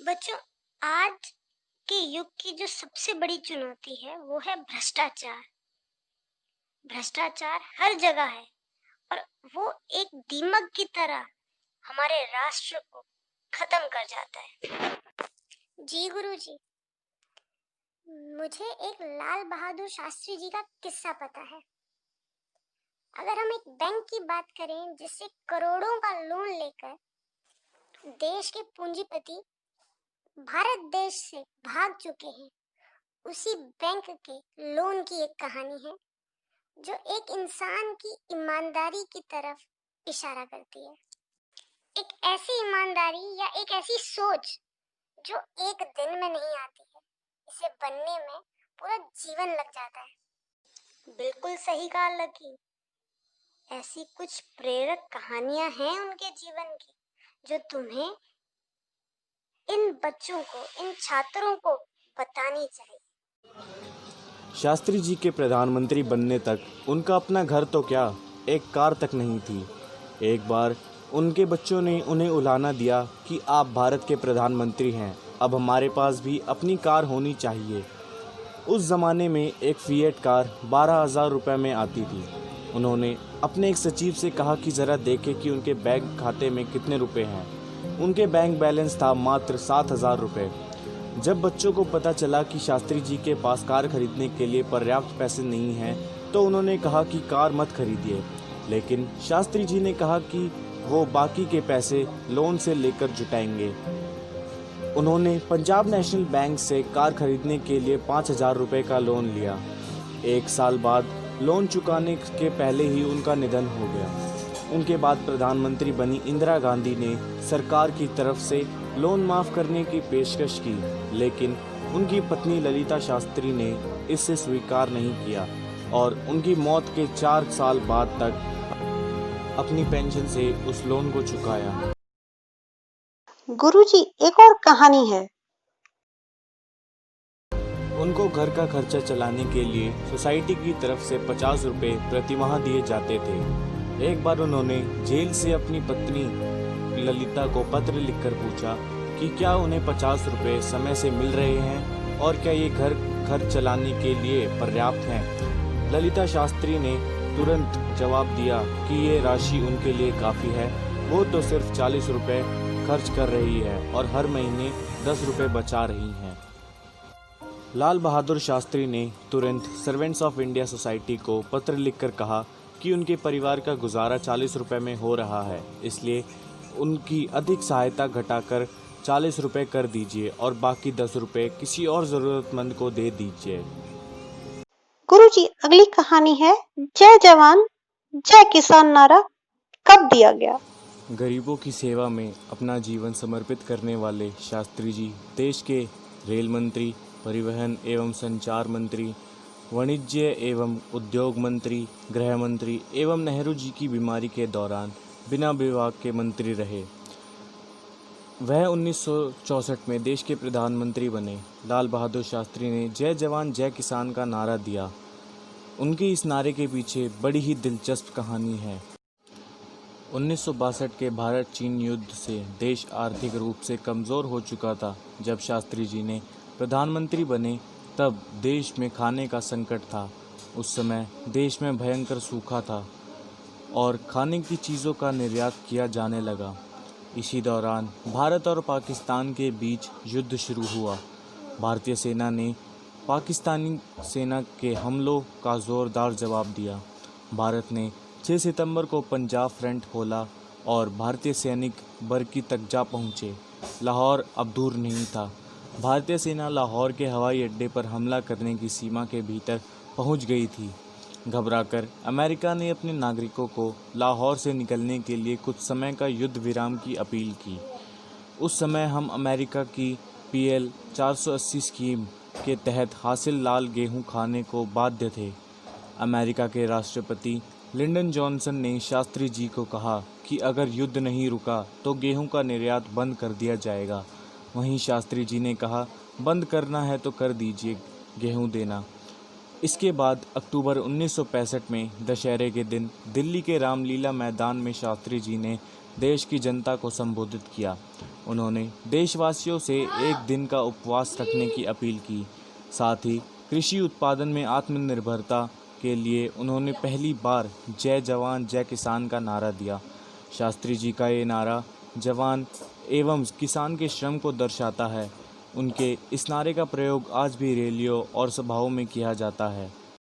बच्चों, आज के युग की जो सबसे बड़ी चुनौती है वो है भ्रष्टाचार। भ्रष्टाचार हर जगह है और वो एक दीमक की तरह हमारे राष्ट्र को खत्म कर जाता है। जी गुरुजी, मुझे एक लाल बहादुर शास्त्री जी का किस्सा पता है। अगर हम एक बैंक की बात करें जिससे करोड़ों का लोन लेकर देश के पूंजीपति भारत देश से भाग चुके हैं, उसी बैंक के लोन की एक कहानी है जो एक इंसान की ईमानदारी की तरफ इशारा करती है। एक ऐसी ईमानदारी या एक ऐसी सोच जो एक दिन में नहीं आती है, इसे बनने में पूरा जीवन लग जाता है। बिल्कुल सही कहा लकी। ऐसी कुछ प्रेरक कहानियां हैं उनके जीवन की जो तुम्हें, इन बच्चों को, इन छात्रों को बतानी चाहिए। शास्त्री जी के प्रधानमंत्री बनने तक उनका अपना घर तो क्या, एक कार तक नहीं थी। एक बार उनके बच्चों ने उन्हें उलाहना दिया कि आप भारत के प्रधानमंत्री हैं, अब हमारे पास भी अपनी कार होनी चाहिए। उस ज़माने में एक फिएट कार 12,000 रुपये में आती थी। उन्होंने अपने एक सचिव से कहा कि ज़रा देखें कि उनके बैंक खाते में कितने रुपए हैं। उनके बैंक बैलेंस था मात्र 7,000 रुपये। जब बच्चों को पता चला कि शास्त्री जी के पास कार खरीदने के लिए पर्याप्त पैसे नहीं हैं, तो उन्होंने कहा कि कार मत खरीदिए। लेकिन शास्त्री जी ने कहा कि वो बाकी के पैसे लोन से लेकर जुटाएंगे। उन्होंने पंजाब नेशनल बैंक से कार खरीदने के लिए 5,000 रुपये का लोन लिया। एक साल बाद लोन चुकाने के पहले ही उनका निधन हो गया। उनके बाद प्रधानमंत्री बनी इंदिरा गांधी ने सरकार की तरफ से लोन माफ़ करने की पेशकश की, लेकिन उनकी पत्नी ललिता शास्त्री ने इसे स्वीकार नहीं किया और उनकी मौत के 4 साल बाद तक अपनी पेंशन से उस लोन को चुकाया। गुरुजी, एक और कहानी है। उनको घर का खर्चा चलाने के लिए सोसाइटी की तरफ से 50 रुपये प्रति माह दिए जाते थे। एक बार उन्होंने जेल से अपनी पत्नी ललिता को पत्र लिखकर पूछा कि क्या उन्हें 50 रुपये समय से मिल रहे हैं और क्या ये घर चलाने के लिए पर्याप्त हैं। ललिता शास्त्री ने तुरंत जवाब दिया कि ये राशि उनके लिए काफ़ी है, वो तो सिर्फ 40 रुपये खर्च कर रही है और हर महीने 10 रुपये बचा रही हैं। लाल बहादुर शास्त्री ने तुरंत सर्वेंट्स ऑफ इंडिया सोसाइटी को पत्र लिखकर कहा कि उनके परिवार का गुजारा 40 रुपये में हो रहा है, इसलिए उनकी अधिक सहायता घटाकर 40 रुपये कर दीजिए और बाकी 10 रुपये किसी और ज़रूरतमंद को दे दीजिए। गुरुजी, अगली कहानी है जय जवान जय किसान नारा कब दिया गया? गरीबों की सेवा में अपना जीवन समर्पित करने वाले शास्त्री जी देश के रेल मंत्री, परिवहन एवं संचार मंत्री, वाणिज्य एवं उद्योग मंत्री, गृह मंत्री एवं नेहरू जी की बीमारी के दौरान बिना विभाग के मंत्री रहे। वह 1964 में देश के प्रधानमंत्री बने। लाल बहादुर शास्त्री ने जय जवान जय किसान का नारा दिया। उनके इस नारे के पीछे बड़ी ही दिलचस्प कहानी है। 1962 के भारत चीन युद्ध से देश आर्थिक रूप से कमज़ोर हो चुका था। जब शास्त्री जी ने प्रधानमंत्री बने तब देश में खाने का संकट था। उस समय देश में भयंकर सूखा था और खाने की चीज़ों का निर्यात किया जाने लगा। इसी दौरान भारत और पाकिस्तान के बीच युद्ध शुरू हुआ। भारतीय सेना ने पाकिस्तानी सेना के हमलों का ज़ोरदार जवाब दिया। भारत ने 6 सितंबर को पंजाब फ्रंट खोला और भारतीय सैनिक बरकी तक जा पहुँचे। लाहौर अब दूर नहीं था। भारतीय सेना लाहौर के हवाई अड्डे पर हमला करने की सीमा के भीतर पहुंच गई थी। घबराकर अमेरिका ने अपने नागरिकों को लाहौर से निकलने के लिए कुछ समय का युद्ध विराम की अपील की। उस समय हम अमेरिका की PL 480 स्कीम के तहत हासिल लाल गेहूं खाने को बाध्य थे। अमेरिका के राष्ट्रपति लिंडन जॉनसन ने शास्त्री जी को कहा कि अगर युद्ध नहीं रुका तो गेहूं का निर्यात बंद कर दिया जाएगा। वहीं शास्त्री जी ने कहा, बंद करना है तो कर दीजिए गेहूं देना। इसके बाद अक्टूबर 1965 में दशहरे के दिन दिल्ली के रामलीला मैदान में शास्त्री जी ने देश की जनता को संबोधित किया। उन्होंने देशवासियों से एक दिन का उपवास रखने की अपील की। साथ ही कृषि उत्पादन में आत्मनिर्भरता के लिए उन्होंने पहली बार जय जवान जय किसान का नारा दिया। शास्त्री जी का ये नारा जवान एवं किसान के श्रम को दर्शाता है। उनके इस नारे का प्रयोग आज भी रैलियों और सभाओं में किया जाता है।